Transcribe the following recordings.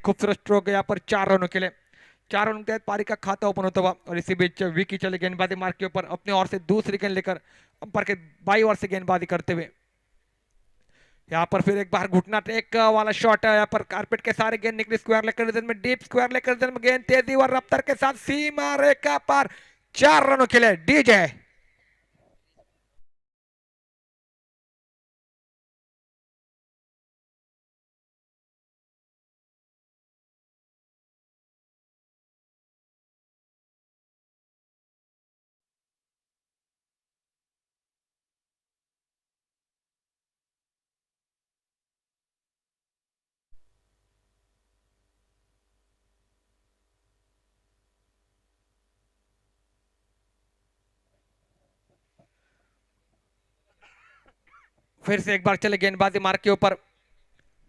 खूबसूरत स्ट्रोक यहाँ पर 4 रनों के लिए। 4 रनों के तहत पारी का खाता ओपन होता हुआ और इसी बीच विकी चले गेंदबाजी मार्ग के ऊपर अपने ओर से दूसरी गेंद लेकर अंपायर के बाई ओर से गेंदबाजी करते हुए। यहाँ पर फिर एक बार घुटना टेक वाला शॉट है। यहाँ पर कारपेट के सारे गेंद निकली स्क्वायर लेकर रिदम में, डीप स्क्वायर लेकर रिदम में, गेंद तेजी और रफ्तार के साथ सीमा रेखा पर 4 रनों के लिए डीजे। फिर से एक बार चले गेंदबाजी मार्ग के ऊपर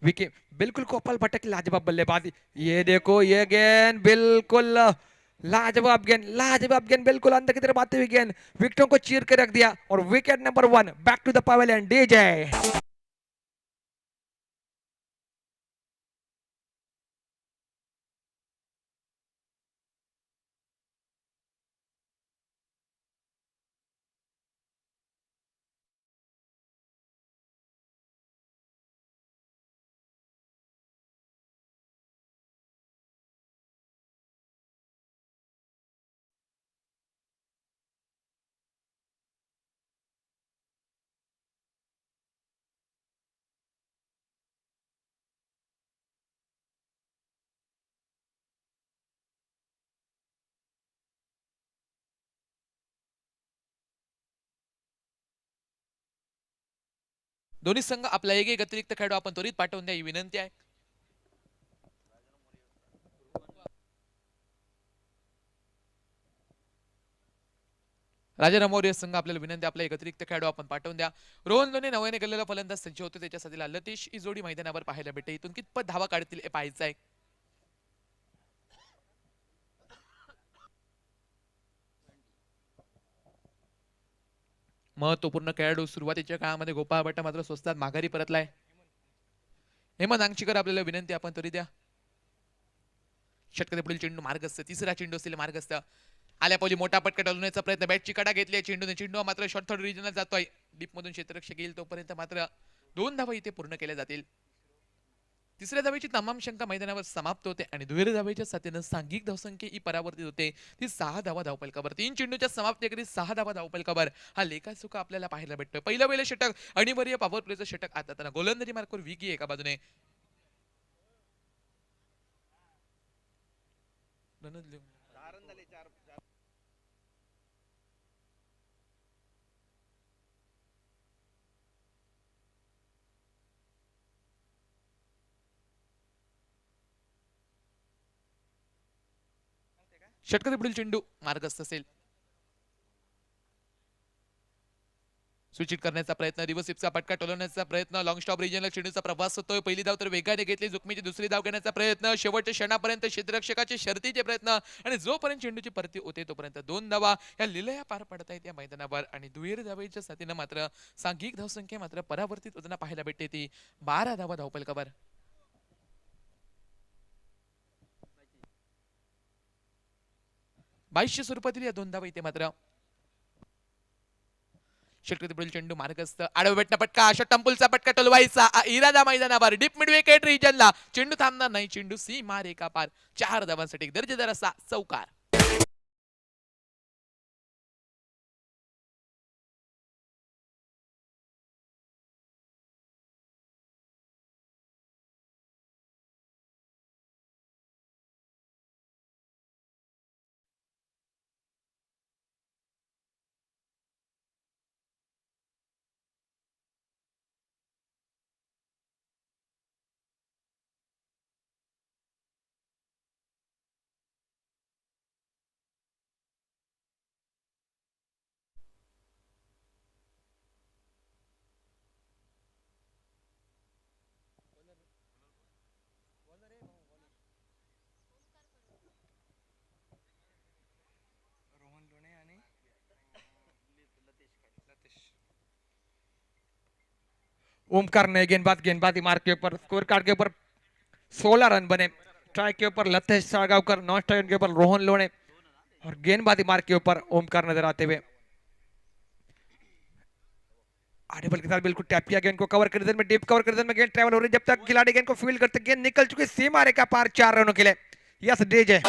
विकी, बिल्कुल कोपल भट्ट की लाजवाब बल्लेबाजी। ये देखो ये गेंद बिल्कुल लाजवाब गेंद, लाजवाब गेंद बिल्कुल अंदर की तरफ आती हुई गेंद विकेटों को चीर के रख दिया और wicket number 1 back to the pavilion डीजे। दोन्ही संघ आपला एक अतिरिक्त खेळाडू आपण त्वरित पाठवून द्या ही विनंती आहे. राजा वॉरियर्स संघ आपल्याला विनंती, आपला एक अतिरिक्त खेळाडू आपण पाठवून द्या. रोहन लोणे नव्याने गेलेला फलंदाज सज्ज होते, त्याच्यासाठी लतीश ही जोडी मैदानावर पाहायला भेटते. इथून कितपत धावा काढतील हे पाहायचं आहे. महत्वपूर्ण खेळाडू सुरुवातीच्या काळामध्ये गोपाळ भट्ट मात्र स्वस्तात माघारी परतलाय. हेमंत अंगशीकर आपल्याला विनंती, आपण तरी द्या. षटकातील पुढील चेंडू मार्गस्थ, तिसरा चेंडू असलेला मार्गस्थ आल्या पावली मोठा पटका टोलवण्याचा प्रयत्न, बॅटची कडा घेतली चेंडूने, चेंडू मात्र शॉर्ट थर्ड रिजनला जातोय. डीप मधून क्षेत्ररक्षक येईल तोपर्यंत मात्र 2 धावा इथे पूर्ण केल्या जातील. तिसऱ्या धावेची तमाम शंका मैदानावर समाप्त होते आणि दुहेरी धावेच्या साथीनं सांघिक धावसंख्या ही परावर्तित होते. ती 6 धावा धावफलकावर. 3 चेंडूच्या समाप्तीकरी 6 धावा धावफलकावर. हा लेखासुखा आपल्याला पाहायला भेटतो. पहिलं षटक अनिवार्य पॉवर प्लेचं षटक. आता त्यांना गोलंदाजी मार्कवर विकी एका बाजूने, षटकातील पुढील चेंडू मार्गस्थ असेल. सूचित करण्याचा प्रयत्न, रिव्हर्सिपचा पटका टोलवण्याचा प्रयत्न, लॉंग स्टॉप रिजनला चेंडूचा प्रवास होतोय. पहिली धाव तर वेगाने घेतली, जुकमीची दुसरी धाव घेण्याचा प्रयत्न, शेवटच्या क्षणापर्यंत क्षेत्ररक्षकाचे शर्तीचे प्रयत्न आणि जोपर्यंत चेंडूची परती होते तोपर्यंत 2 धावा या लिलया पार पडत आहेत या मैदानावर. आणि दुहेरी धावेच्या साथीनं मात्र सांघिक धावसंख्या मात्र परावर्तित होताना पाहायला भेटते. ती 12 धावा धावफलकावर. 2200 स्वरूपातील या 2 धावा इथे मात्र. षटकातील पुढील चेंडू मार्गस्थ, आडवा भेटणा पटका, अशा टंपुलचा पटका टोलवायचा इरादा मैदानावर डीप मिड विकेट रिजनला. चेंडू थांबणार नाही, चेंडू सीमा रेखा पार. 4 धावांसाठी दर्जेदार असा चौकार. ओमकार ने गेंदबाजी मार्ग के ऊपर स्कोर कार्ड के ऊपर 16 रन बने स्ट्राइक के ऊपर लतेश साळगावकर, नॉन स्ट्राइक के ऊपर रोहन लोणे और गेंदबाजी मार्ग के ऊपर ओमकार नजर आते हुए। आने बल के साथ बिल्कुल टैप किया, गेंद को कवर कर में डीप कवर कर में गेंद ट्रैवल हो रही है, जब तक खिलाड़ी गेंद को फील्ड करते गेंद निकल चुकी सीमा रेखा पार 4 रनों के लिए। Yes DJ.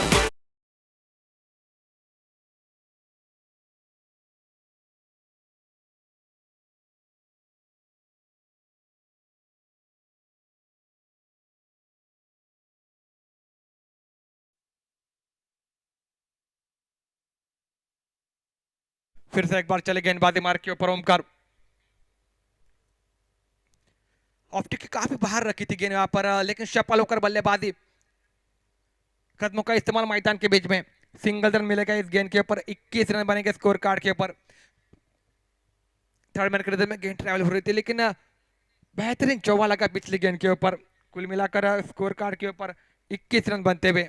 फिर से एक बार चले गेंदबाजी मार्ग के ऊपर ओमकार। ऑप्टिक काफी बाहर रखी थी गेंद यहाँ पर, लेकिन सफल होकर बल्लेबाजी, कदमों का इस्तेमाल मैदान के बीच में। सिंगल रन मिलेगा इस गेंद के ऊपर, 21 रन बनेंगे स्कोर कार्ड के ऊपर। थर्ड मैन के में गेंद ट्रैवल हो रही थी, लेकिन बेहतरीन चौवा लगा पिछली गेंद के ऊपर। कुल मिलाकर स्कोर कार्ड के ऊपर 21 रन बनते हुए।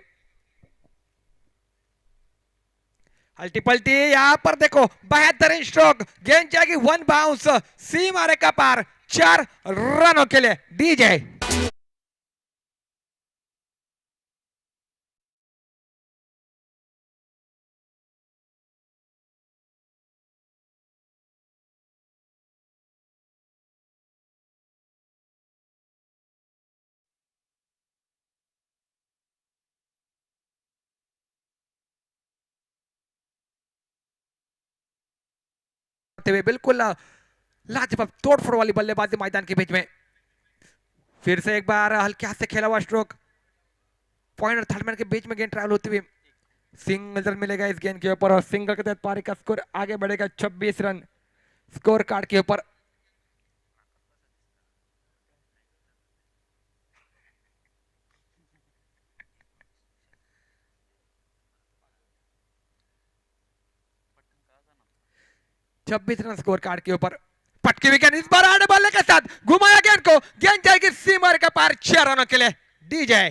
हल्टी पल्टी यहाँ पर देखो, बेहतरीन स्ट्रोक, गेंद जाएगी वन बाउंस सीमा रेखा पार 4 रनों के लिए। डीजे। बिल्कुल लाजवाब तोड़फोड़ वाली बल्लेबाजी मैदान के बीच में। फिर से एक बार हल्के हाथ से खेला हुआ स्ट्रोक, पॉइंट और थर्ड मैन के बीच में गेंद ट्रैवल होती हुई। सिंगल रन मिलेगा इस गेंद के ऊपर और सिंगल के तहत पारी का स्कोर आगे बढ़ेगा 26 रन स्कोर कार्ड के ऊपर। छब्बीस रन स्कोर कार्ड के ऊपर। पटकी विकेट इस बार आने वाले के साथ घुमाया गेंद को, गेंद जाएगी सीमा रेखा पार 6 रनों के लिए। डीजे।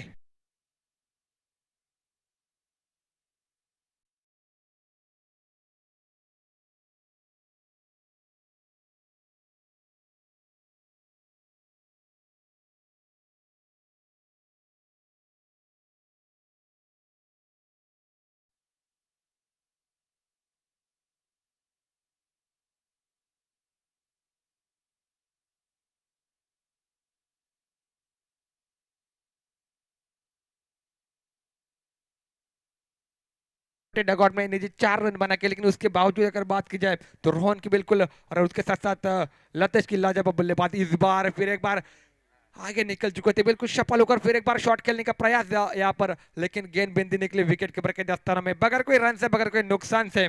'डगआउट' में निजी 4 रन बना के, लेकिन उसके बावजूद अगर बात की जाए तो रोहन की बिल्कुल और उसके साथ साथ लतेश की लाजवाब बल्लेबाजी। इस बार फिर एक बार आगे निकल चुके थे, बिल्कुल सफल होकर फिर एक बार शॉट खेलने का प्रयास यहाँ पर, लेकिन गेंद बिंदी निकली विकेट के ऊपर के दस्तानों में, बगैर कोई रन से, बगैर कोई नुकसान से।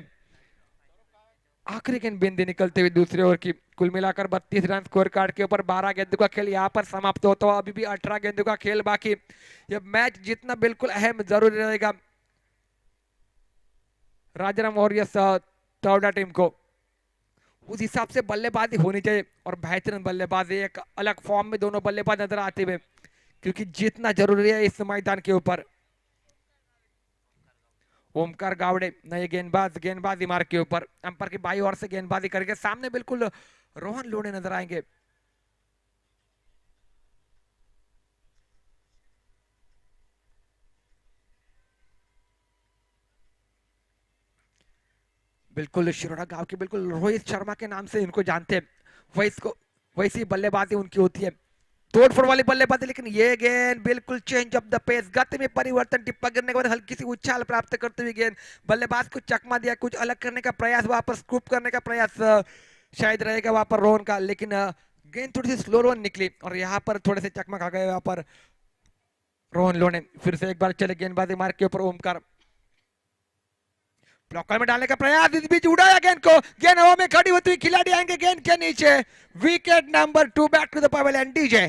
आखिरी गेंद बिंदी निकलते हुए दूसरी ओवर की। कुल मिलाकर 32 रन स्कोर कार्ड के ऊपर। 12 गेंदों का खेल यहाँ पर समाप्त होता हुआ, अभी भी 18 गेंदों का खेल बाकी। यह मैच जीतना बिल्कुल अहम जरूरी रहेगा राजाराम वॉरियर्स टोडा टीम को। उस हिसाब से बल्लेबाजी होनी चाहिए और बेहतरीन बल्लेबाजी, एक अलग फॉर्म में दोनों बल्लेबाज नजर आते हुए, क्योंकि जीतना जरूरी है इस मैदान के ऊपर। ओमकार गावड़े नए गेंदबाज, गेंदबाजी मार्ग के ऊपर अंपायर की बाई ओर से गेंदबाजी करके सामने बिल्कुल रोहन लोणे नजर आएंगे। बिल्कुल शिरोडा गांव के बिल्कुल रोहित शर्मा के नाम से इनको जानते हैं। वैसी बल्लेबाजी उनकी होती है, तोड़फोड़ वाली बल्लेबाजी। लेकिन ये गेंद बिल्कुल चेंज ऑफ द पेस, गति में परिवर्तन, टिप्पा गिरने के बाद हल्की सी उछाल प्राप्त करते हुए गेंद बल्लेबाज को चकमा दिया, कुछ अलग करने का प्रयास, वहां पर स्कूप करने का प्रयास शायद रहेगा वहां पर रोहन का, लेकिन गेंद थोड़ी सी स्लो रोन निकली और यहाँ पर थोड़े से चकमा खा गए वहां पर रोहन लोने। फिर से एक बार चले गेंदबाजी मार्ग के ऊपर ओमकार, ब्लॉकर में डालने का प्रयास, इस बीच उड़ाया गेंद को, गेंद हवा में खड़ी होती हुई खिलाड़ी आएंगे गेंद के नीचे। Wicket number 2 back to the pavilion. डीजे।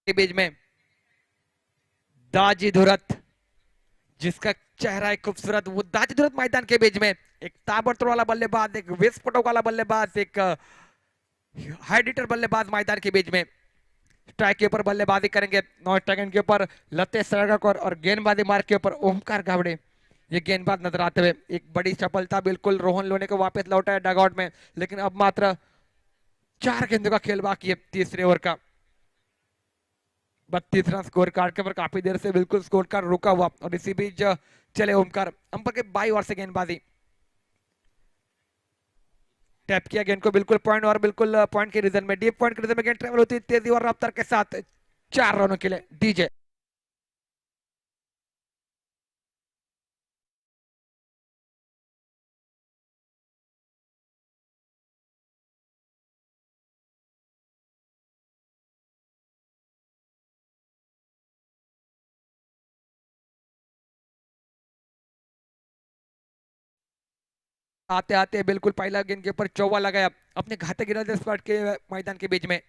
के बीच में दाजी धुरत, जिसका चेहरा है खूबसूरत, वो दाजी धुरत मैदान के बीच में एक ताबड़तोड़ वाला बल्लेबाज, एक विस्फोटक वाला बल्लेबाज, एक हाई हिटर बल्लेबाज मैदान के बीच में स्ट्राइक के ऊपर बल्लेबाजी करेंगे। नौ स्ट्राइक के ऊपर लतेश सरगाकर और गेंदबाजी मार्ग के ऊपर ओमकार गावड़े, ये गेंदबाज नजर आते हुए। एक बड़ी सफलता बिल्कुल रोहन लोने को वापस लौटा है डगआउट में, लेकिन अब मात्र 4 गेंदों का खेल बाकी है तीसरे ओवर का। 32 रन स्कोर कार्ड के ऊपर काफी देर से बिल्कुल स्कोर कार्ड रुका हुआ, और इसी बीच चले ओमकार अंपर के 22 ओवर से गेंदबाजी टैप किया गेंद को बिल्कुल पॉइंट, और बिल्कुल पॉइंट के रीजन में, डीप पॉइंट के रीजन में गेंद ट्रेवल होती है तेजी और रफ्तार के साथ 4 रनों के लिए डीजे। आते आते बिल्कुल पहला गेंद के ऊपर चौवा लगाया अपने घाते गिरा स्पॉट के मैदान के बीच में।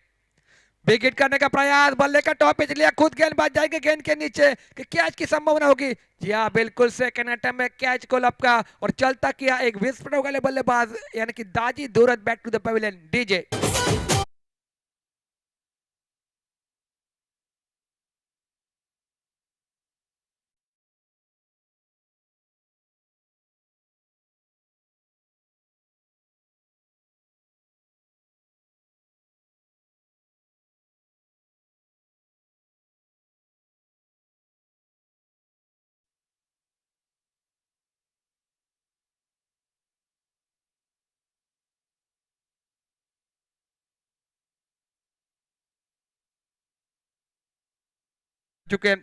बिग हिट करने का प्रयास, बल्ले का टॉप पिच लिया, खुद गेंद बाज जाएगी गेंद के नीचे कि कैच की संभावना होगी। जी हाँ, बिल्कुल सेकंड अटेम्प्ट में कैच को लपका और चलता किया एक विस्फोटक वाले बल्लेबाज यानी कि Daji Dhurat back to the pavilion डीजे। चुके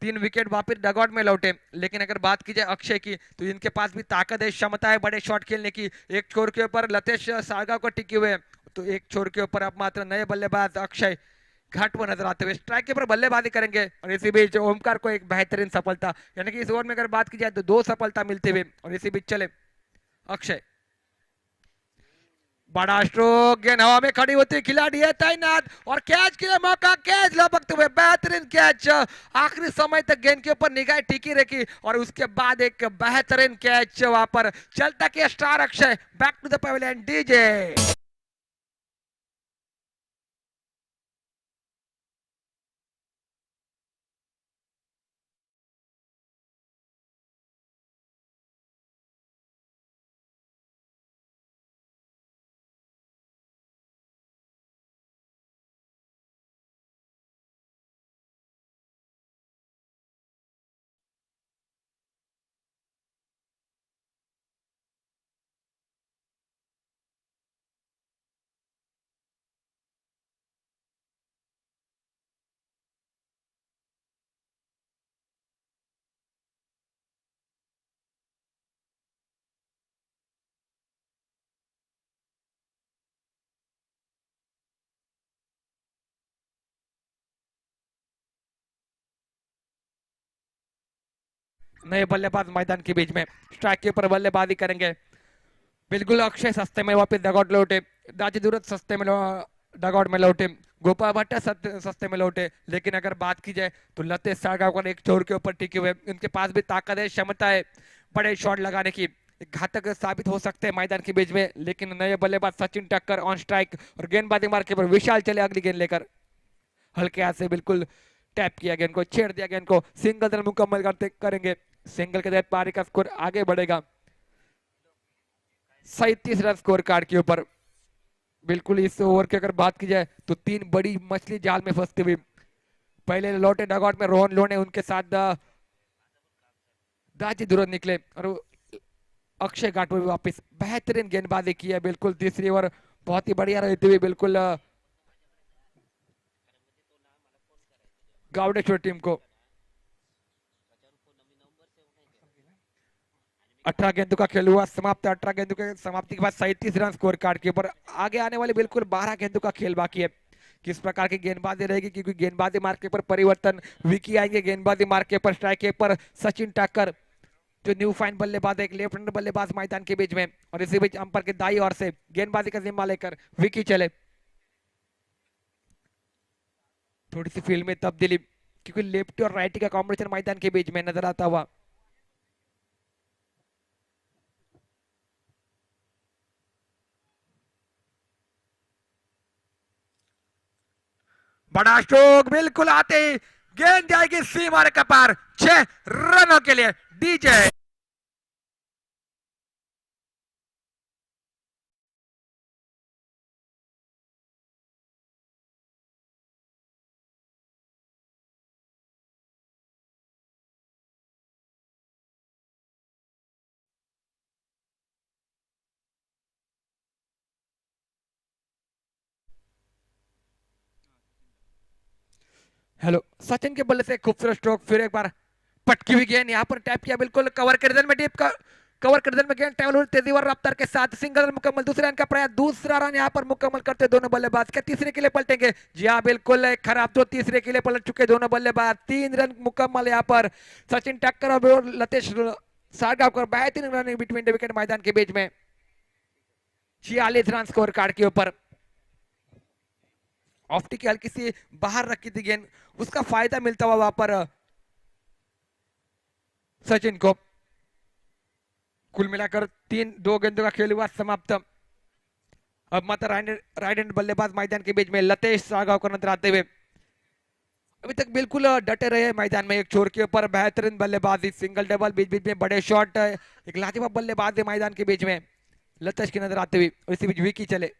3 विकेट वापस डगआउट में लौटे, लेकिन अगर बात की जाए अक्षय की तो इनके पास भी ताकत है, क्षमता है बड़े शॉट खेलने की। एक छोर के ऊपर लतेश सारगा को टिके हुए, तो एक छोर के ऊपर अब मात्र नए बल्लेबाज अक्षय घाट पर नजर आते हुए स्ट्राइक के ऊपर बल्लेबाजी करेंगे। और इसी बीच ओमकार को एक बेहतरीन सफलता, यानी कि इस ओवर में अगर बात की जाए तो 2 सफलता मिलते हुए, और इसी बीच चले अक्षय। बड़ा स्ट्रोक, गेंद हवा में खड़ी होती, खिलाड़ी है तैनात और कैच के लिए मौका, कैच लपकते हुए बेहतरीन कैच, आखिरी समय तक गेंद के ऊपर निगाह टिकी रखी और उसके बाद एक बेहतरीन कैच वहां पर चलता किया star Akshay back to the pavilion डीजे। नए बल्लेबाज मैदान के बीच में स्ट्राइक के ऊपर बल्लेबाजी करेंगे। बिल्कुल अक्षय सस्ते में वापस डगआउट लौटे, दाजी दूरत सस्ते में डगआउट में लौटे, गोपाल भट्टा सस्ते में लौटे, लेकिन अगर बात की जाए तो लतेश सारगावकर एक छोर के ऊपर टिके हुए, उनके पास भी ताकत है, क्षमता है बड़े शॉट लगाने की, घातक साबित हो सकते हैं मैदान के बीच में। लेकिन नए बल्लेबाज सचिन टक्कर ऑन स्ट्राइक और गेंदबाजी मार के ऊपर विशाल चले अगली गेंद लेकर, हल्के हाथ से बिल्कुल टैप किया गेंद को, छेड़ दिया गेंद को, सिंगल रन मुकम्मल करते करेंगे। सिंगल के तहत पारी का स्कोर आगे बढ़ेगा 37 रन स्कोर कार्ड के ऊपर। बिल्कुल इस ओवर की अगर बात की जाए तो 3 बड़ी मछली जाल में फंसती हुई, पहले लौटे डगआउट में रोहन लोने, उनके साथ दाजी धुरत निकले और अक्षय घाटपुर वापस बेहतरीन गेंदबाजी की है। बिल्कुल तीसरी ओवर बहुत ही बढ़िया रहती हुई बिल्कुल गावड़ेश्वर टीम को 18 गेंदों का खेल हुआ समाप्त। 18 गेंदों के समाप्ति के बाद 37 रन स्कोर कार्ड के ऊपर। आगे आने वाले बिल्कुल 12 गेंदों का खेल बाकी है, किस प्रकार की गेंदबाजी रहेगी, क्योंकि गेंदबाजी मार्ग के ऊपर परिवर्तन, विकी आएंगे गेंदबाजी मार्ग के ऊपर, स्ट्राइक के ऊपर सचिन टक्कर जो न्यू फाइन बल्लेबाज, एक लेफ्ट हैंड बल्लेबाज मैदान के बीच में, और इसी बीच अंपर के दाई ओर से गेंदबाजी का जिम्मा लेकर विकी चले। थोड़ी सी फील्ड में तब्दीली, क्योंकि लेफ्टी और राइटी का कॉम्बिनेशन मैदान के बीच में नजर आता हुआ। बड़ा स्ट्रोक बिल्कुल आते ही गेंद जाएगी सीमा के पार, 6 रनों के लिए डीजे। हेलो, सचिन के बल्ले से खूबसूरत स्ट्रोक, फिर एक बार पटकी हुई गेंद यहाँ पर टैप किया, बिल्कुल कवर कर में डीप का कवर कर में गेंद ट्रैवल तेजी और रफ्तार के साथ सिंगल रन मुकम्मल, दूसरे रन का प्रयास, दूसरा रन यहाँ पर मुकम्मल करते दोनों बल्लेबाज। क्या तीसरे के लिए पलटेंगे? जी हाँ बिल्कुल, एक खराब तो तीसरे के लिए पलट चुके दोनों बल्लेबाज। 3 रन मुकम्मल यहाँ पर सचिन टक्कर और लतेश सारगांवकर, बेहतरीन रनिंग बिटवीन द विकेट मैदान के बीच में। 46 रन स्कोर कार्ड के ऊपर। ऑफ्टी की हल्की सी बाहर रखी थी गेंद, उसका फायदा मिलता हुआ वहां पर सचिन को। कुल मिलाकर 2 गेंदों का खेल हुआ समाप्त। अब मात्र राइट हैंड बल्लेबाज मैदान के बीच में लतेश सारगांवकर नजर आते हुए। अभी तक बिल्कुल डटे रहे मैदान में, एक छोर के ऊपर बेहतरीन बल्लेबाजी, सिंगल डबल, बीच बीच में बड़े शॉट, एक लाजवाब बल्लेबाज है मैदान के बीच में लतेश की नजर आते हुए। और इसी बीच विकी चले,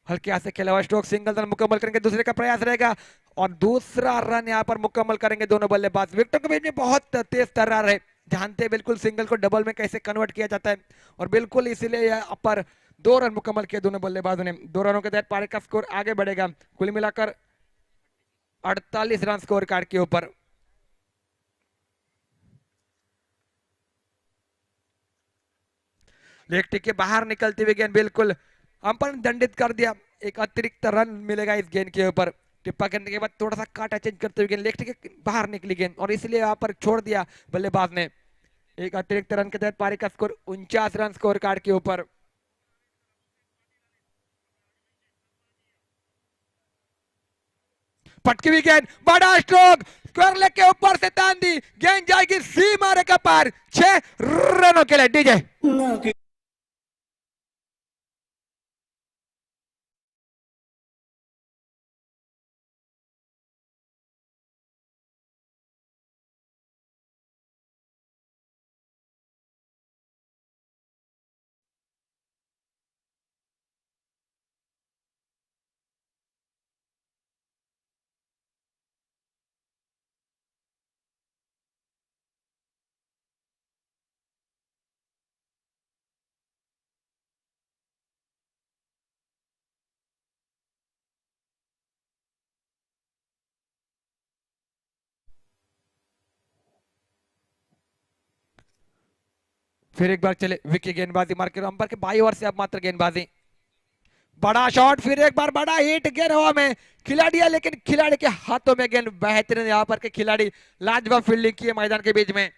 हल्के से खेला हुआ स्ट्रोक, सिंगल रन मुकम्मल करेंगे, दूसरे का प्रयास रहेगा और दूसरा रन यहाँ पर मुकम्मल करेंगे दोनों बल्लेबाज। विकेटों के बीच में बहुत तेज तर्रार है, जानते हैं बिल्कुल सिंगल को डबल में कैसे कन्वर्ट किया जाता है, और बिल्कुल इसीलिए यहाँ पर 2 रन मुकम्मल किए दोनों बल्लेबाजों ने। 2 रनों के तहत पारी का स्कोर आगे बढ़ेगा, कुल मिलाकर 48 रन स्कोर कार्ड के ऊपर। लेग टिक के बाहर निकलती हुई गेंद बिल्कुल अंपायर ने दंडित कर दिया, एक अतिरिक्त रन मिलेगा इस गेंद के ऊपर। टिप्पा करने के बाद थोड़ा सा काटा चेंज करते हुए गेंद लेग टिक के बाहर निकली गेंद, और इसलिए यहाँ पर छोड़ दिया बल्लेबाज ने। एक अतिरिक्त रन के तहत पारी का स्कोर 49 रन स्कोर कार्ड के ऊपर। पटकी हुई गेंद, बड़ा स्ट्रोक, स्क्वायर लेग के ऊपर से तान दी, गेंद जाएगी सीमा रेखा पार, 6 रनों के लिए डीजे। फिर एक बार चले विकी, गेंदबाजी मार के अंपायर के बाई ओवर से अब मात्र गेंदबाजी। बड़ा शॉट, फिर एक बार बड़ा हिट, गेंद हवा में, खिलाड़ी है लेकिन खिलाड़ी के हाथों में गेंद। बेहतरीन यहाँ पर के खिलाड़ी लाजवाब फील्डिंग की है मैदान के बीच में।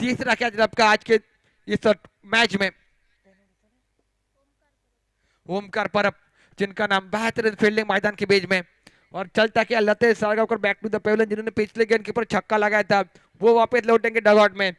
तीसरा कैच का आज के इस मैच में ओमकार परब, जिनका नाम, बेहतरीन फील्डिंग मैदान के बीच में। और चलता क्या Latesh Sargaonkar back to the pavilion, जिन्होंने पिछले गेंद के ऊपर छक्का लगाया था, वो वापस लौटेंगे डगआउट में।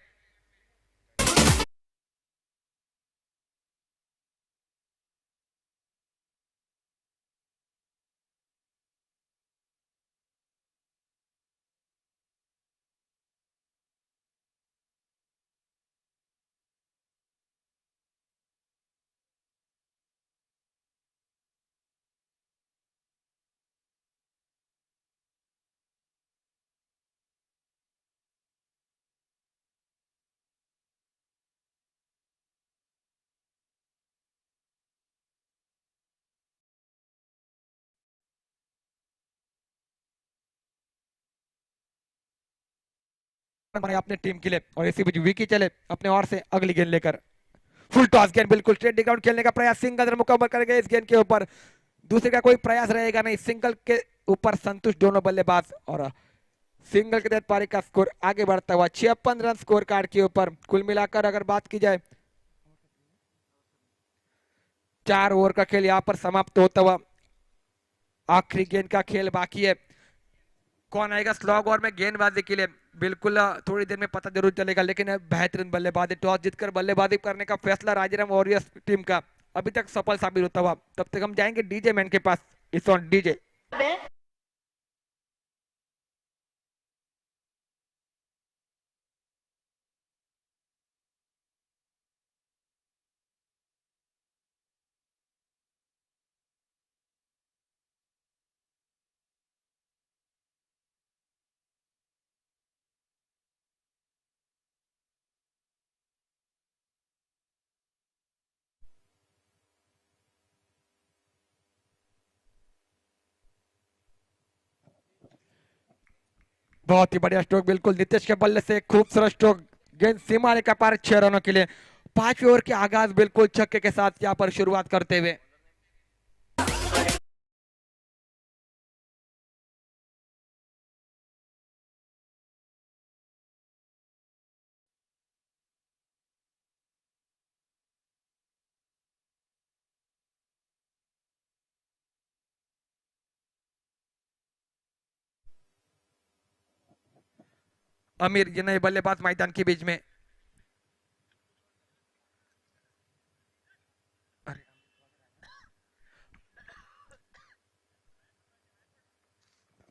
अपने टीम के लिए, और इसी बीच विकी चले अपने ओर से अगली गेंद लेकर। फुल टॉस गेंद, बिल्कुल स्ट्रेट ग्राउंड खेलने का प्रयास, सिंगल रन मुकम्मल करेंगे इस गेंद के ऊपर, दूसरे का कोई प्रयास रहेगा नहीं, सिंगल के ऊपर संतुष्ट दोनों बल्लेबाज। और सिंगल के तहत पारी का स्कोर आगे बढ़ता हुआ 56 रन स्कोर कार्ड के ऊपर। कुल मिलाकर अगर बात की जाए 4 ओवर का खेल यहाँ पर समाप्त होता हुआ आखिरी गेंद का खेल बाकी है, कौन आएगा स्लॉग और में गेंदबाजी के लिए। बिल्कुल थोड़ी देर में पता जरूर चलेगा, लेकिन बेहतरीन बल्लेबाजी, टॉस जीतकर बल्लेबाजी करने का फैसला राजाराम वॉरियर्स टीम का अभी तक सफल साबित होता हुआ। तब तक हम जाएंगे डीजे मैन के पास। इस ऑन डीजे। बहुत ही बढ़िया स्ट्रोक, बिल्कुल नीतीश के बल्ले से खूबसूरत स्ट्रोक, गेंद सीमा रेखा पार 6 रनों के लिए। 5वें ओवर के आगाज बिल्कुल छक्के के साथ यहाँ पर शुरुआत करते हुए। अमीर ये नए बल्लेबाज मैदान के बीच में। अरे,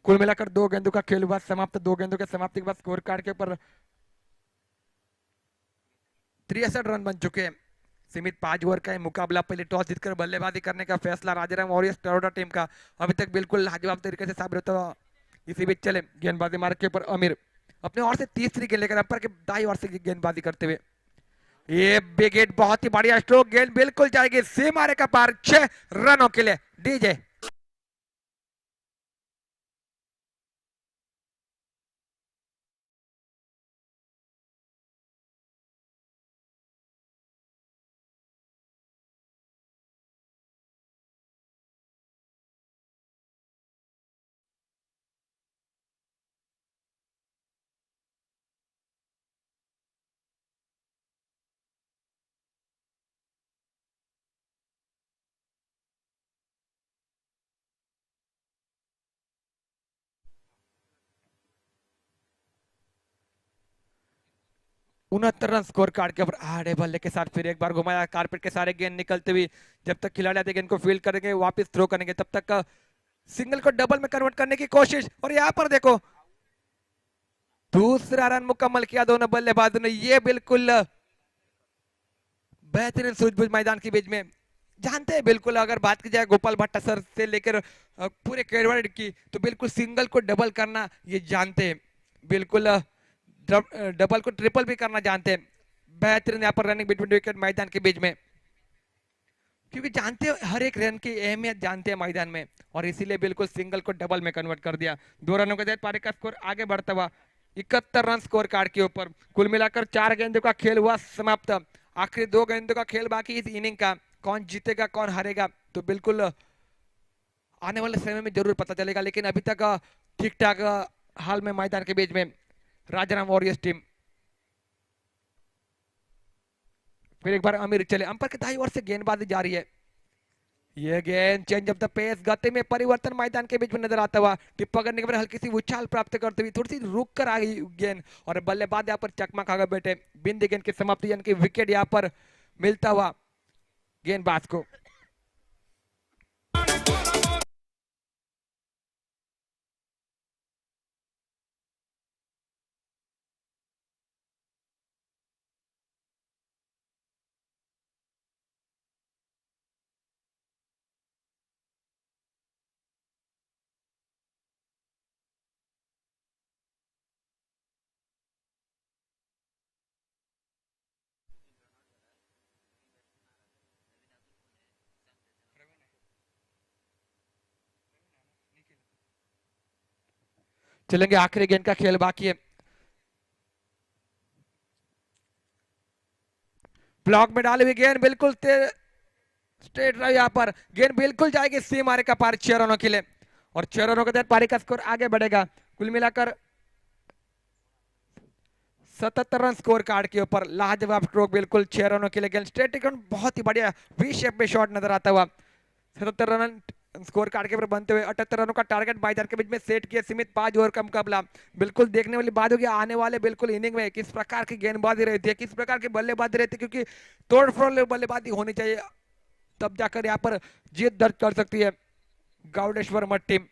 कुल मिलाकर 2 गेंदों का खेल हुआ समाप्त। 2 गेंदों के समाप्ति के बाद स्कोर कार्ड के ऊपर 63 रन बन चुके हैं। सीमित 5 ओवर का मुकाबला, पहले टॉस जीतकर बल्लेबाजी करने का फैसला राजाराम वॉरियर्स टोरंटो टीम का अभी तक बिल्कुल लाजवाब तरीके से साबित होता हुआ। इसी बीच चले गेंदबाजी मार्ग के ऊपर अमीर अपने ओर से तीसरी गेंद लेकर अंपायर के दाई ओर से गेंदबाजी करते हुए। ये विकेट, बहुत ही बढ़िया स्ट्रोक, गेंद बिल्कुल जाएगी सीमा रेखा पार 6 रनों के लिए। डीजे। उनहत्तर रन स्कोर कार्ड के ऊपर आड़े बल्ले के साथ फिर एक बार घुमाया, कारपेट के सारे गेंद निकलते हुए। जब तक खिलाड़ी आते गेंद को फील्ड करेंगे, वापस थ्रो करेंगे, तब तक सिंगल को डबल में कन्वर्ट करने की कोशिश। और यहाँ पर देखो दूसरा रन मुकम्मल किया दोनों बल्लेबाजों ने। ये बिल्कुल बेहतरीन सूझबूझ मैदान के बीच में। जानते हैं बिल्कुल, अगर बात की जाए गोपाल भट्टा सर से लेकर पूरे केरवड़ की, तो बिल्कुल सिंगल को डबल करना ये जानते हैं, बिल्कुल डबल को ट्रिपल भी करना जानते हैं। बेहतरीन यहाँ पर रनिंग बिटवीन विकेट मैदान के बीच में, क्योंकि जानते हो हर एक रन की अहमियत जानते हैं मैदान में, और इसीलिए बिल्कुल सिंगल को डबल में कन्वर्ट कर दिया। 2 रनों के तहत पारी का स्कोर आगे बढ़ता हुआ 71 रन स्कोर कार्ड के ऊपर। कुल मिलाकर 4 गेंदों का खेल हुआ समाप्त। आखिरी 2 गेंदों का खेल बाकी इस इनिंग का। कौन जीतेगा कौन हारेगा तो बिल्कुल आने वाले समय में जरूर पता चलेगा, लेकिन अभी तक ठीक ठाक हाल में मैदान के बीच में राजाराम वॉरियर्स टीम। फिर एक बार अमीर चले, अंपायर के दाईं ओर से गेंदबाजी जारी है। ये गेंद चेंज ऑफ द पेस, गति में परिवर्तन मैदान के बीच में नजर आता हुआ। टिप पकड़ने के बाद हल्की सी उछाल प्राप्त करते हुए थोड़ी सी रुक कर आ गई गेंद, और बल्लेबाज यहाँ पर चकमा खा गए बेटे। बिंदी गेंद की समाप्ति यानी कि विकेट यहाँ पर मिलता हुआ गेंदबाज को। चलेंगे, आखिरी गेंद का खेल बाकी है। ब्लॉक में डाली हुई गेंद बिल्कुल स्ट्रेट ड्राइव, यहाँ पर गेंद बिल्कुल जाएगी सीमा रेखा पार 6 रनों के लिए, और 6 रनों के तहत पारी का स्कोर आगे बढ़ेगा। कुल मिलाकर 77 रन स्कोर कार्ड के ऊपर। लाजवाब स्ट्रोक, बिल्कुल 6 रनों के लिए गेंद स्ट्रेट, बहुत ही बढ़िया वी शेप में शॉट नजर आता हुआ। 77 रन स्कोर कार्ड के ऊपर बनते हुए 78 रनों का टारगेट भाईचार के बीच में सेट किया सीमित 5 ओवर का मुकाबला। बिल्कुल देखने वाली बात होगी आने वाले बिल्कुल इनिंग में किस प्रकार की गेंदबाजी रहती है, किस प्रकार की बल्लेबाजी रहती है, क्योंकि तोड़ फोड़ बल्लेबाजी होनी चाहिए, तब जाकर यहाँ पर जीत दर्ज कर सकती है गावडेश्वर मठ टीम।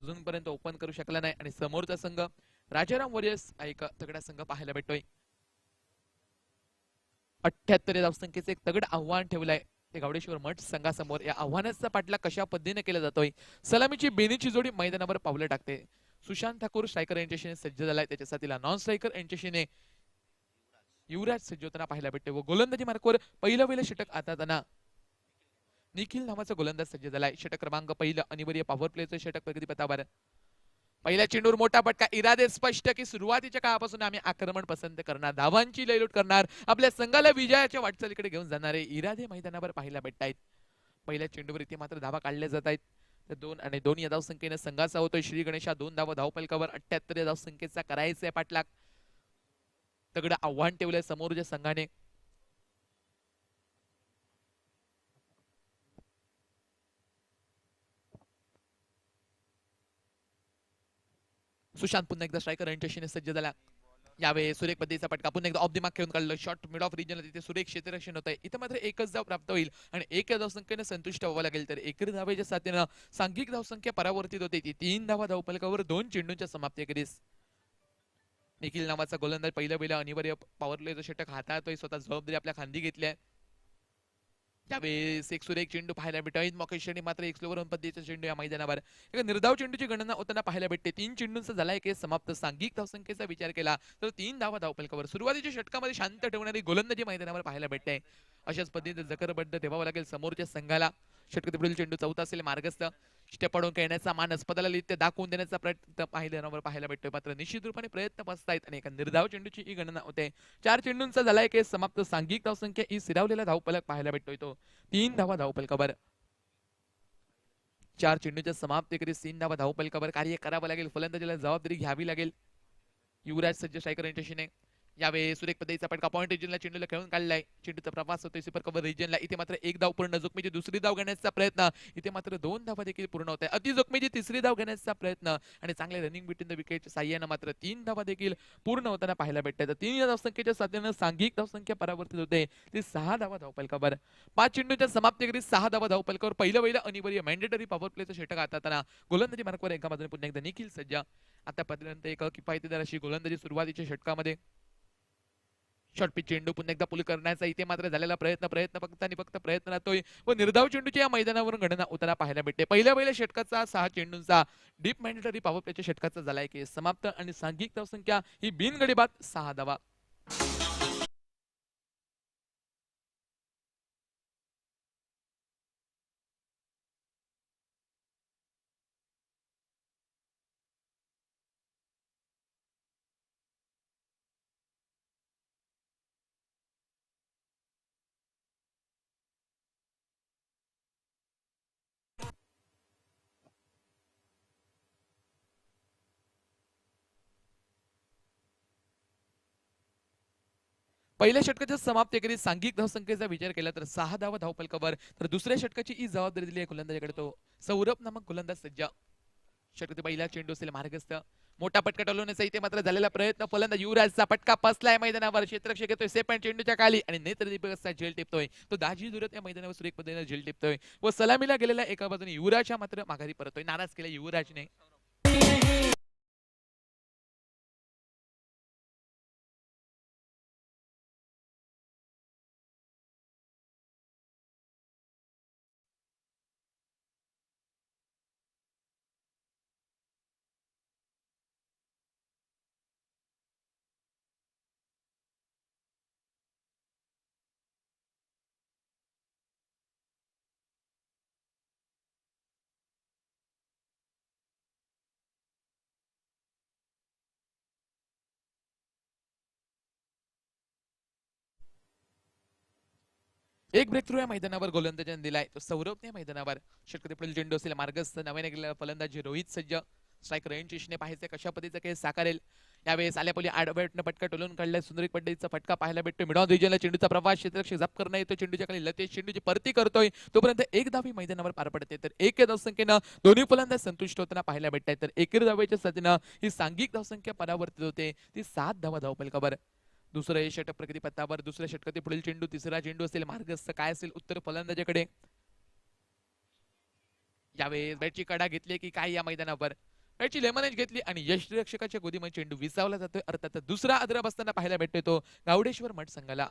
अजूनपर्यंत ओपन करू शकला नाही आणि समोरचा संघ राजाराम वॉरियर्स हा एक तगडा संघ पाहायला भेटतोय. 78 धावसंख्येचे एक तगड आव्हान ठेवलंय ते गावडेश्वर मठ संघासमोर. या आव्हानाचा पाठलाग कशा पद्धतीने केला जातोय, सलामीची बेनीची जोडी मैदानावर पावलं टाकते. सुशांत ठाकूर स्ट्रायकर यांच्याशी सज्ज झालाय, त्याच्या साथीला नॉन स्ट्रायकर यांच्याशी युवराज सज्ज होताना पाहायला भेटते व गोलंदाजी मार्कवर पहिलं षटक आता त्यांना निखिल नावाचा गोलंदाज सज्ज झालाय. षटक क्रमांक पहिलं अनिवार्य पॉवर प्लेचं षटक प्रगती पथावर. पहिल्या चेंडूवर मोठा फटका, इरादे स्पष्ट की सुरुवातीच्या काळापासून आम्ही आक्रमण पसंत करणार, धावांची लयलूट करणार, आपल्या संघाला विजयाच्या वाटचालीकडे घेऊन जाणारे इरादे मैदानावर पाहायला भेटतायत. पहिल्या चेंडूवर इथे मात्र धावा काढल्या जात आहेत. तर 2 आणि 2 या धावसंख्येने संघाचा होतोय श्री गणेशा 2 धावा धावपलकावर. 78 या धावसंख्येचा करायचा पाठलाग, तगडं आव्हान ठेवलंय समोरच्या संघाने. सुशांत पुन्हा एकदा स्ट्रायकर यांच्याशी सज्ज झाला. यावेळी सुरेख पद्धतीचा पटका, पुन्हा एकदा ऑफ द मार्क खेळून काढलं. शॉर्ट मिड ऑफ रिजनला तिथे सुरेख क्षेत्ररक्षण होत आहे. इथं मात्र एकच धाव प्राप्त होईल आणि एक या धावसंख्येने संतुष्ट व्हावं लागेल. तर एकरी धावेच्या साथीनं सांघिक धावसंख्या परावर्तित होते. ती 3 धावा धावपलकावर 2 चेंडूंच्या समाप्तीखेरीज. निखिल नावाचा गोलंदाज पहिलं अनिवार्य पॉवर प्लेचं षटक हाताळतोय, स्वतः जबाबदारी आपल्या खांदी घेतली आहे. त्यावेळेस एक सुरेख चेंडू पाहायला भेटेल. मॉकेशने मात्र एक स्लोवर पद्धतीचा चेंडू या मैदानावर. एक निर्धाव चेंडूची गणना होताना पाहायला भेटते. 3 चेंडूंचा झाला एक समाप्त. सांघिक धावसंख्येचा विचार केला तर 3 धावा धावपलकावर. सुरुवातीच्या षटकामध्ये शांत ठेवणारी गोलंदाजी मैदानावर पाहायला भेटते. अशाच पद्धतीने जकरबद्ध ठेवावं लागेल समोरच्या संघाला. षटकातील चेंडू चौथा असेल मार्गस्थ. चिठ्ठ्या पडून खेळण्याचा मानस पदाला ते दाखवून देण्याचा प्रयत्न पाहायला भेटतोय. मात्र निश्चित रूपाने प्रयत्न बसतायत आणि एका निर्धाव चेंडूची ही गणना होते. 4 चेंडूंचा झालाय केस समाप्त. सांघिक धावसंख्या ही स्थिरावलेला धावफलक पाहायला भेटतोय तो 3 धावा धावफलकावर. 4 चेंडूच्या समाप्तीकरीस 3 धावा धावफलकावर कार्य करावं लागेल. फलंदाजीला जबाबदारी घ्यावी लागेल. युवराज सज्ज स्ट्रायकर यांच्याशीने यावेळी सुरेख पद्धतीचा फटका पॉइंट रिजनला चेंडूला खेळून काढलाय. चेंडूचा प्रवास होतोय सुपर कव्हर रिजनला. इथे मात्र एक धाव पूर्ण. जोखमीची दुसरी धाव घेण्याचा प्रयत्न. इथे मात्र 2 धावा देखील पूर्ण होत आहे. अति जोखमीची तिसरी धाव घेण्याचा प्रयत्न आणि चांगले रनिंग बिटवीन द विकेट साह्यानं मात्र 3 धावा देखील पूर्ण होताना पाहायला भेटतात. 3 धावसंख्येच्या साथीनं सांघिक धावसंख्या परावर्तित होते. ती 6 धावा धावफलकावर. 5 चेंडूच्या समाप्तीकरीस 6 धावा धावफलकावर. पहिलं अनिवार्य मॅन्डेटरी पॉवर प्लेचं षटक हाताळताना गोलंदाजी मार्कवर एका बाजूने पुन्हा एकदा निखिल सज्जा. आतापर्यंत एक किफायतदार अशी गोलंदाजी सुरुवातीच्या षटकामध्ये. शॉर्ट पिच चेंडू पुन्हा एकदा पुल करण्याचा इथे मात्र झालेला प्रयत्न फक्त आणि फक्त प्रयत्न राहतोय व निर्धाव चेंडूच्या या मैदानावरून गणना उतारा पाहायला भेटते. पहिल्या षटकाचा 6 चेंडूंचा डीप मॅन्डेटरी पॉवर प्लेच्या षटकाचा झालाय की समाप्त आणि सांघिक धावसंख्या ही बिनगडी बाद 6 धावा. पहिल्या षटकाच्या समाप्तीकरी सांघिक धावसंख्येचा विचार केला तर 6 धावा धावफलकावर. तर दुसऱ्या षटकाची ही जबाबदारी दिली आहे गोलंदाजाकडे तो सौरभ नामक गोलंदाज सज्जा. षटकातील पहिला चेंडू असेल मार्गस्थ. मोठा पटका टोलवण्याचा इथे मात्र झालेला प्रयत्न. फलंदाज युवराजचा पटका पसलाय मैदानावर. क्षेत्ररक्षक येतोय सेफ पॉइंट चेंडूच्या खाली आणि नेत्रदीपक झेल टिपतोय. तो दाजी दुरत या मैदानावर सुरेख पद्धतीने झेल टिपतोय व सलामीला गेलेला एका बाजूने युवराजच्या मात्र माघारी परतोय. नाराज केला युवराजने. एक ब्रेक थ्रू या मैदानावर गोलंदाजाने दिलाय तो सौरभने मैदानावर. षटकातील पुढील चेंडू असेल मार्गस्थ. नव्याने गेलेला फलंदाजी रोहित सज्ज. स्ट्रायकर रणजितने पाहायचे कशा पद्धतीचा खेळ साकारेल. यावेळेस आल्यापली आडवटनं पटका टोलून काढलाय. सुंदर पद्धतीचा फटका पाहायला भेटतो. मिडॉन रिजनला चेंडूचा प्रवास. क्षेत्ररक्षक जप करणं येतो चेंडूच्या खाली. लतेश चेंडूची परती करतोय तोपर्यंत एक धावी मैदानावर पार पडते. तर एक धावसंख्येनं दोन्ही फलंदाज संतुष्ट होताना पाहायला भेटतात. तर एकेरी धावेच्या साथीनं ही सांघिक धावसंख्या परावर्तित होते. ती 7 धावा धावफलकावर. दुसरं षटक प्रगती पथावर. दुसऱ्या षटकातील पुढील चेंडू. तिसरा चेंडू असेल मार्गस्थ. काय असेल उत्तर फलंदाजाकडे. यावेळेस बॅटची कडा घेतली की काय या मैदानावर. बॅटची लेमनेज घेतली आणि यष्टीरक्षकाच्या गोदीमध्ये चेंडू विसावला जातोय. अर्थात दुसरा आदरा बसताना पाहायला भेटतोय तो गावडेश्वर मठ संघाला.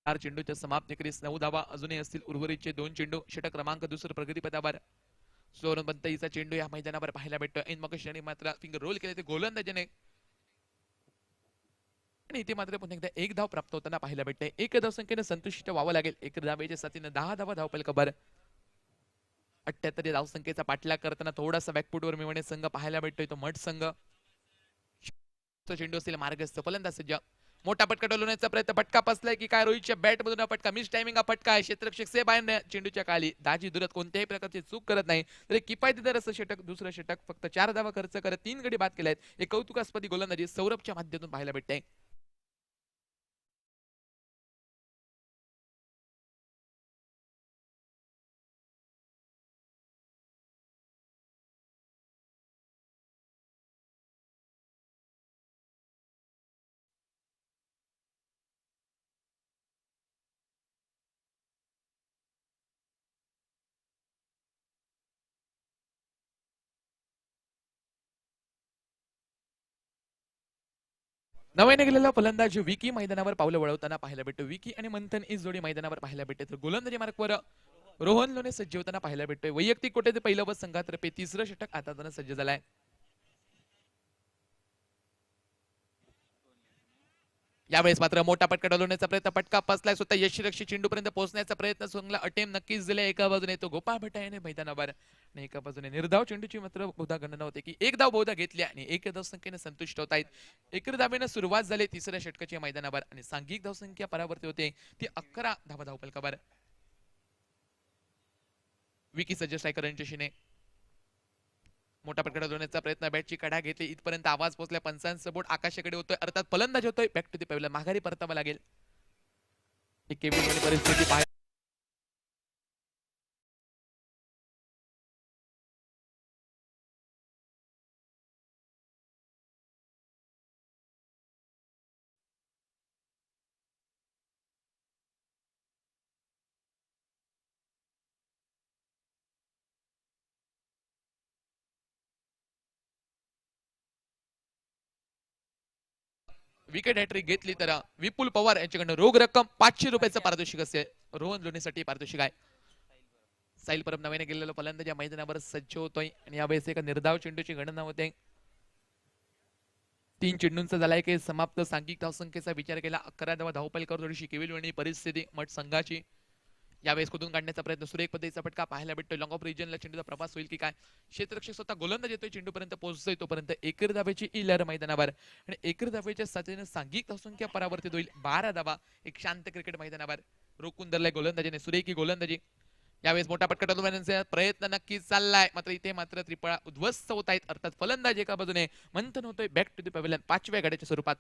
चार चेंडूच्या समाप्तीकरीस 9 धावा अजूनही असतील. उर्वरितचे 2 चेंडू. षटक क्रमांक दुसरं प्रगतीपथावर. सोनपंतचा चेंडू या मैदानावर पाहायला भेटतो. ऐन मकशाने मात्र फिंगर रोल केले ते गोलंदाजाने. आणि इथे मात्र पुन्हा एकदा एक धाव प्राप्त होताना पाहायला भेटते. एक धावसंख्येने संतुष्ट व्हावं लागेल. एक धावेच्या साथीने 10 धावा धावफलकावर. 78 धावसंख्येचा पाठलाग करताना थोडासा बॅकफुटवर मी म्हणे संघ पाहायला भेटतोय तो मठ संघ. तो चेंडू असतील मार्गस्थ फलंदाज सज्ज. मोठा फटका डोलवण्याचा प्रयत्न, फटका पसलाय की काय रोहितच्या बॅट मधून फटका, मिस टायमिंग हा फटका आहे. क्षेत्ररक्षक सेबायन चेंडूच्या खाली दाजी दुरत कोणत्याही प्रकारची चूक करत नाही तरी किफायतदार असं षटक, दुसरं षटक फक्त 4 धावा खर्च करत 3 गडी बाद केले आहेत. एक कौतुकास्पदी गोलंदाजी सौरभच्या माध्यमातून पाहायला भेटते. नव्याने गेलेला फलंदाज विकी मैदानावर पावलं वळवताना पाहायला भेटतो. विकी आणि मंथन ही जोडी मैदानावर पाहायला भेटते. तर गोलंदाजी मार्कवर रोहन लोणे सज्ज होताना पाहायला भेटतोय. वैयक्तिक कोटे पहिलं व संघातर्फे तिसरं षटक आता सज्ज झालाय. यावेळेस मात्र मोठा फटका डोलवण्याचा प्रयत्न, फटका फसलाय. स्वतः यशरक्षी चेंडूपर्यंत पोहोचण्याचा प्रयत्न चांगला अटेम्प्ट नक्कीच दिले. एका बाजूने तो गोपाळ भट्टा याने मैदानावर आणि एका बाजूने निर्धाव चेंडूची मात्र बहुधा गणना होते की एक धाव बहुधा घेतली आणि एक धाव संख्येने संतुष्ट होत आहेत. एकरी धावेनं सुरुवात झाली तिसऱ्या षटकाच्या मैदानावर आणि सांघिक धावसंख्या परावर्ती होते ती 11 धावा धावफलकावर. विकी सज्ज स्ट्रायकर यांच्याशीने मोठा फटका डोलवण्याचा प्रयत्न, बॅटची कडा घेतली, इथपर्यंत आवाज पोहोचला. पंचांचा बोट आकाशाकडे होतोय, अर्थात फलंदाज होतोय. बॅक टू दी पॅव्हलियन, माघारी परतावं लागेल. एक केविलवाणी परिस्थिती पाहायला. विकेट हॅट्रिक घेतली तर विपुल पवार यांच्याकडनं रोख रक्कम 500 रुपयाचं पारितोषिक असेल. रोहन लोणीसाठी पारितोषिक आहे. साहिल परब नव्याने गेलेला फलंदाज या मैदानावर सज्ज होतोय आणि यावेळेस एका निर्धाव चेंडूची गणना होते. 3 चेंडूंचा झालाय की समाप्त. सांघिक धावसंख्येचा विचार केला 11 धावा धावफलकावर थोडीशी केविलवाणी परिस्थिती मठ संघाची. यावेळेस कुदून काढण्याचा प्रयत्न, सुरेख पद्धतीचा फटका पाहायला भेटतोय. लॉंग ऑफ रिजनला चेंडूचा प्रवास होईल की काय. क्षेत्ररक्षक स्वतः गोलंदाज येतोय, चेंडूपर्यंत पोहोचतोय तोपर्यंत एकेरी धावेची इलर मैदानावर आणि एकेरी धावेच्या साथीने सांघिक धावसंख्या परावर्तित होईल. 12 धावा एक शांत क्रिकेट मैदानावर रोखून धरलाय गोलंदाजीने, सुरेखी गोलंदाजी. यावेळेस मोठा फटका डोलवण्याचा प्रयत्न नक्कीच चाललाय, मात्र इथे मात्र त्रिपळा उद्ध्वस्त होत आहेत. अर्थात फलंदाज एका बाजूने मंथन होतोय बॅक टू द पॅव्हलियन 5व्या गड्याच्या स्वरूपात.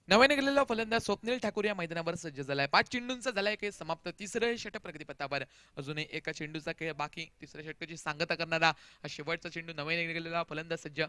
नव्याने गेलेला फलंदाज स्वप्नील ठाकूर या मैदानावर सज्ज झालाय. 5 चेंडूंचा झालाय की समाप्त तिसरं षटक प्रगतीपथावर. अजूनही एका चेंडूचा खेळ बाकी. तिसऱ्या षटकाची सांगता करणारा हा शेवटचा चेंडू. नव्याने गेलेला फलंदाज सज्ज.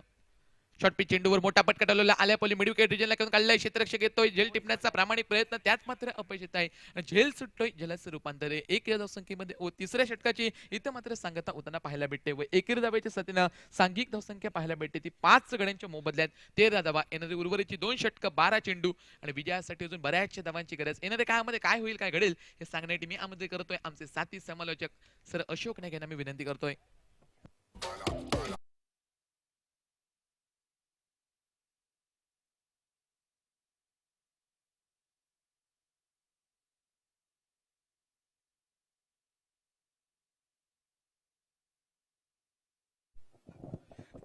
शॉर्ट पिच चेंडूवर मोठा फटका डोलवला. आल्या पॉली मिड विकेट रिजनला घेऊन काढलाय. क्षेत्ररक्षक येतोय, झेल टिपण्याचा प्रामाणिक प्रयत्न, त्यात मात्र अपयश येत आहे. झेल सुटतोय, झेलाचं रूपांतर एक या धावसंख्येमध्ये तिसऱ्या षटकाची इथं मात्र सांगता होताना पाहायला भेटते. व एकेरी धावेच्या साथीनं सांघिक धावसंख्या पाहायला भेटते ती 5 गड्यांच्या मोबदल्यात 13 धावा. येणारी उर्वरितची 2 षटकं 12 चेंडू आणि विजयासाठी अजून बऱ्याचशा धावांची गरज. येणाऱ्या काळामध्ये काय होईल काय घडेल हे सांगण्यासाठी मी आमंत्रित करतोय आमचे साथी समालोचक सर अशोक नाईक यांना मी विनंती करतोय.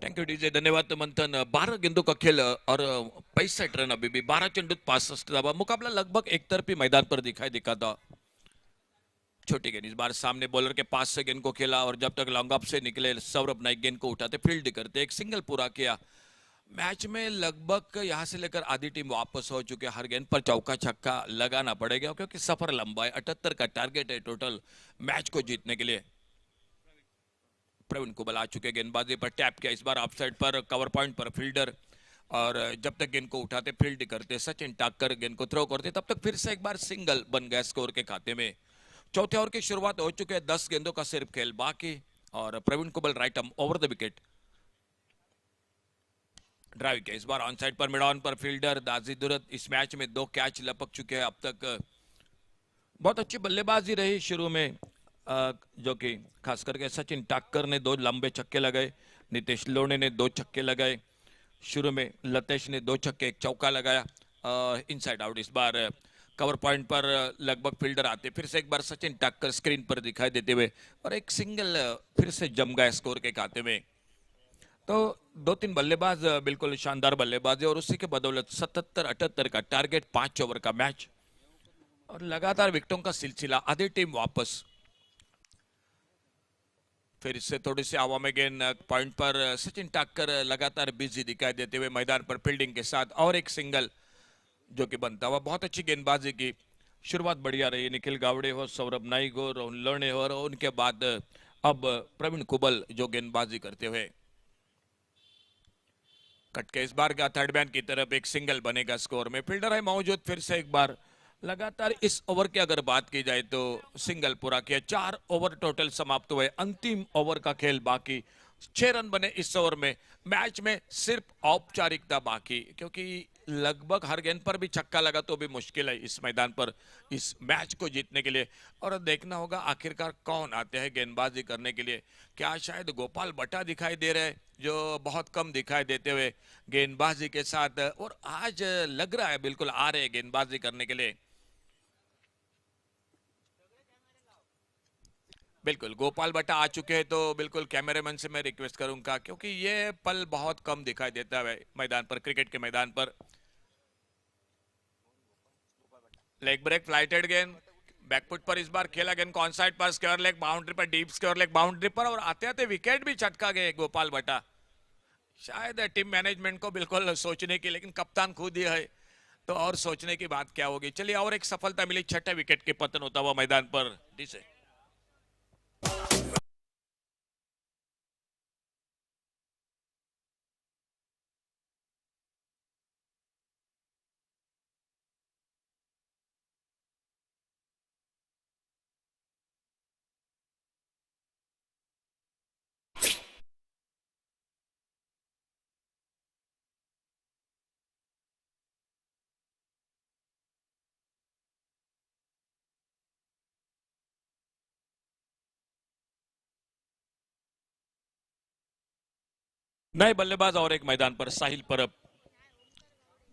थैंक यू डीजे, धन्यवाद मंथन। 12 गेंदों का खेल और 65 रन अभी भी, 12 चेंडू 65 धावा। मुकाबला लगभग एक तरफी मैदान पर दिखा था। छोटी गेंद इस बार सामने बॉलर के पास से गेंद को खेला और जब तक लॉन्ग ऑफ से निकले सौरभ नाइक गेंद को उठाते फील्ड करते एक सिंगल पूरा किया। मैच में लगभग यहां से लेकर आधी टीम वापस हो चुके। हर गेंद पर चौका छक्का लगाना पड़ेगा क्योंकि सफर लंबा है। 78 का टारगेट है टोटल मैच को जीतने के लिए। प्रवीण कुबल आ चुके गेंदबाजी पर, टैप किया इस बार ऑफ साइड पर, कवर पॉइंट पर फील्डर, और जब तक गेंद को उठाते फील्ड करते, सचिन टाकर गेंद को थ्रो करते, तब तक फिर से एक बार सिंगल बन गया स्कोर के खाते में। चौथे ओवर की शुरुआत हो चुके हैं, 10 गेंदों का सिर्फ खेल बाकी और Praveen Kubal right arm over the wicket drive किया। इस बार ऑन साइड पर मिड ऑन पर फील्डर दाजी दुरत। इस मैच में 2 कैच लपक चुके हैं अब तक। बहुत अच्छी बल्लेबाजी रही शुरू में, जो कि खास करके सचिन टाक्कर ने 2 लंबे छक्के लगाए, नितेश लोणे ने 2 छक्के लगाए शुरू में, लतेश ने 2 छक्के 1 चौका लगाया इनसाइड आउट। इस बार कवर पॉइंट पर लगभग फील्डर आते, फिर से एक बार सचिन टाक्कर स्क्रीन पर दिखाई देते हुए और एक सिंगल फिर से जम गया स्कोर के खाते में। तो 2-3 बल्लेबाज बिल्कुल शानदार बल्लेबाजी और उसी के बदौलत 77-78 का टारगेट 5 ओवर का मैच और लगातार विकेटों का सिलसिला। आधी टीम वापस, फिर से थोड़ी सी हवा में गेंद पॉइंट पर सचिन टाक्कर लगातार बिजी दिखाई देते हुए मैदान पर फील्डिंग के साथ और एक सिंगल जो कि बनता हुआ। बहुत अच्छी गेंदबाजी की शुरुआत बढ़िया रही, निखिल गावड़े हो, सौरभ नाइक हो, रोहन लोणे हो और उनके बाद अब प्रवीण कुबल जो गेंदबाजी करते हुए कट के इस बार का थर्ड मैन की तरफ एक सिंगल बनेगा स्कोर में। फील्डर है मौजूद, फिर से एक बार लगातार इस ओवर की अगर बात की जाए तो सिंगल पूरा किया। 4 ओवर टोटल समाप्त हुए, अंतिम ओवर का खेल बाकी। 6 रन बने इस ओवर में। मैच में सिर्फ औपचारिकता बाकी, क्योंकि लगभग हर गेंद पर भी छक्का लगा तो भी मुश्किल है इस मैदान पर इस मैच को जीतने के लिए। और देखना होगा आखिरकार कौन आते हैं गेंदबाजी करने के लिए। क्या शायद गोपाल बट्टा दिखाई दे रहे हैं जो बहुत कम दिखाई देते हुए गेंदबाजी के साथ, और आज लग रहा है बिल्कुल आ रहे हैं गेंदबाजी करने के लिए। बिल्कुल गोपाल बट्टा आ चुके हैं, तो बिल्कुल कैमरामैन से मैं रिक्वेस्ट करूंगा, क्योंकि ये पल बहुत कम दिखाई देता है मैदान पर, क्रिकेट के मैदान पर। लेग ब्रेक फ्लाइटेड गेंद बैकफुट पर इस बार खेला गेंद ऑन साइड पर, स्क्वायर लेग बाउंड्री पर, डीप स्क्वायर लेग बाउंड्री पर, और आते आते विकेट भी चटका गए गोपाल बट्टा। शायद टीम मैनेजमेंट को बिल्कुल सोचने की, लेकिन कप्तान खुद ही है तो और सोचने की बात क्या होगी। चलिए और एक सफलता मिली, 6ठे विकेट के पतन होता हुआ मैदान पर जिसे नए बल्लेबाज और एक मैदान पर साहिल परब,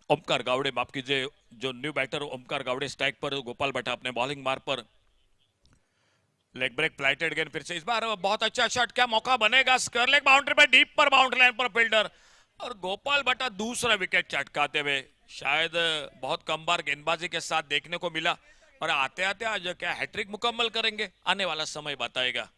ओमकार गावड़े, माफ कीजिए, जो new batter Omkar Gawde strike पर, गोपाल बट्टा अपने बॉलिंग मार्क पर। लेग ब्रेक फ्लाइटेड गेंद फिर से इस बार बहुत अच्छा शॉट, क्या मौका बनेगा, स्क्वायर लेग बाउंड्री पर, डीप पर, बाउंड्री लाइन पर फील्डर, और गोपाल बट्टा दूसरा विकेट चटकाते हुए। शायद बहुत कम बार गेंदबाजी के साथ देखने को मिला, और आते आते आज क्या हैट्रिक मुकम्मल करेंगे, आने वाला समय बताएगा।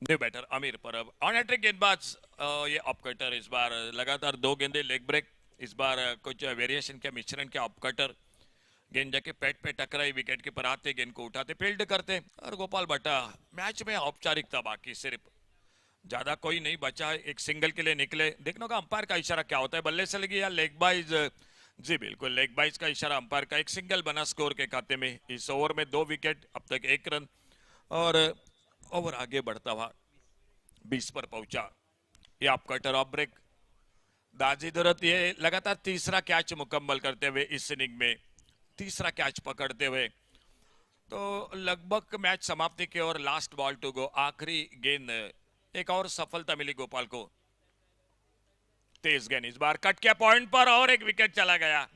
न्यू बैटर आमिर परब, ऑन हैट्रिक गेंदबाज, ये ऑफ कटर, इस बार लगातार 2 गेंदे लेग ब्रेक, इस बार कुछ वेरिएशन के मिश्रण के ऑफ कटर, गेंद जाके पेट पे टकराई, विकेट के पर आते, गेंद को उठाते, फील्ड करते, और गोपाल बट्टा मैच में औपचारिकता बाकी, सिर्फ ज्यादा कोई नहीं बचा है, एक सिंगल के लिए निकले। देखने का अंपायर का इशारा क्या होता है, बल्ले से लगी या लेग बाइज। जी बिल्कुल लेग बाइज का इशारा अंपायर का। एक सिंगल बना स्कोर के खाते में। इस ओवर में 2 विकेट, अब तक 1 रन, और ओवर आगे बढ़ता हुआ 20 पर पहुंचा। ये आप कटर ऑफ ब्रेक, दाजी दुरत ये लगातार तीसरा कैच मुकम्मल करते हुए इस इनिंग में, तीसरा कैच पकड़ते हुए, तो लगभग मैच समाप्ति की ओर, लास्ट बॉल टू गो, आखिरी गेंद। एक और सफलता मिली गोपाल को, तेज गेंद इस बार कट के पॉइंट पर, और एक विकेट चला गया।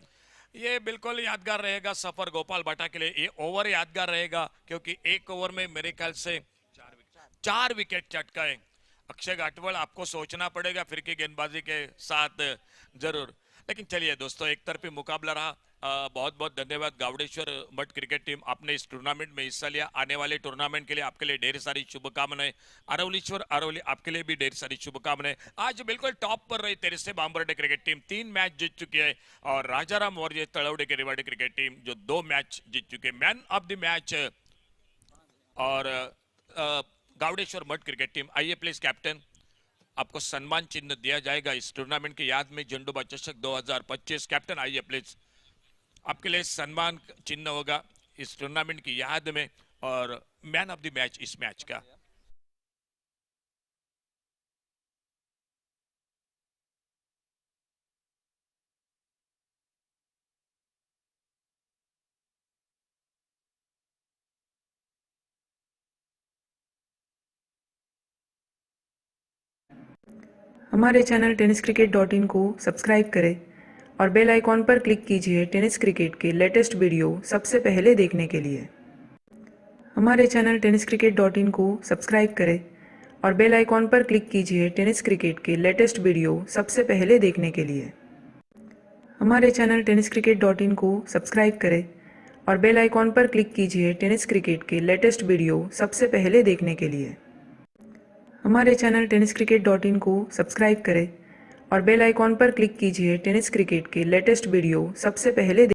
ये बिल्कुल यादगार रहेगा सफर गोपाल बट्टा के लिए, ये ओवर यादगार रहेगा, क्योंकि एक ओवर में मेरे ख्याल से 4 विकेट चटकाए। अक्षय घाटवल आपको सोचना पड़ेगा फिर की गेंदबाजी के साथ जरूर, लेकिन चलिए दोस्तों, एक तरफी मुकाबला रहा, बहुत बहुत धन्यवाद गावड़ेश्वर मठ क्रिकेट टीम, आपने इस टूर्नामेंट में हिस्सा लिया। आने वाले टूर्नामेंट के लिए आपके लिए ढेर सारी शुभकामनाएं। अरवलीश्वर अरवली, आपके लिए भी ढेर सारी शुभकामनाएं। आज बिल्कुल टॉप पर रही तेरसे बांबर्डे क्रिकेट टीम 3 मैच जीत चुकी है, और राजाराम मौर्य तलवड़े के रिवाड़ी क्रिकेट टीम जो 2 मैच जीत चुके हैं। मैन ऑफ द मैच और गावड़ेश्वर मठ क्रिकेट टीम। आइए प्लीज कैप्टन, आपको सम्मान चिन्ह दिया जाएगा इस टूर्नामेंट की याद में, झंडोबा चषक 2025। कैप्टन आइए प्लीज, आपके लिए सम्मान चिन्ह होगा इस टूर्नामेंट की याद में, और मैन ऑफ द मैच इस मैच का। हमारे चैनल tenniscricket.in को सब्सक्राइब करें और बेल आइकॉन पर क्लिक कीजिए टेनिस क्रिकेट के लेटेस्ट वीडियो सबसे पहले देखने के लिए। हमारे चैनल tenniscricket.in को सब्सक्राइब करें और बेल आइकॉन पर क्लिक कीजिए टेनिस क्रिकेट के लेटेस्ट वीडियो सबसे पहले देखने के लिए। हमारे चैनल tenniscricket.in को सब्सक्राइब करें और बेल आइकॉन पर क्लिक कीजिए टेनिस क्रिकेट के लेटेस्ट वीडियो सबसे पहले देखने के लिए। हमारे चैनल tenniscricket.in को सब्सक्राइब करें और बेल आइकॉन पर क्लिक कीजिए टेनिस क्रिकेट के लेटेस्ट वीडियो सबसे पहले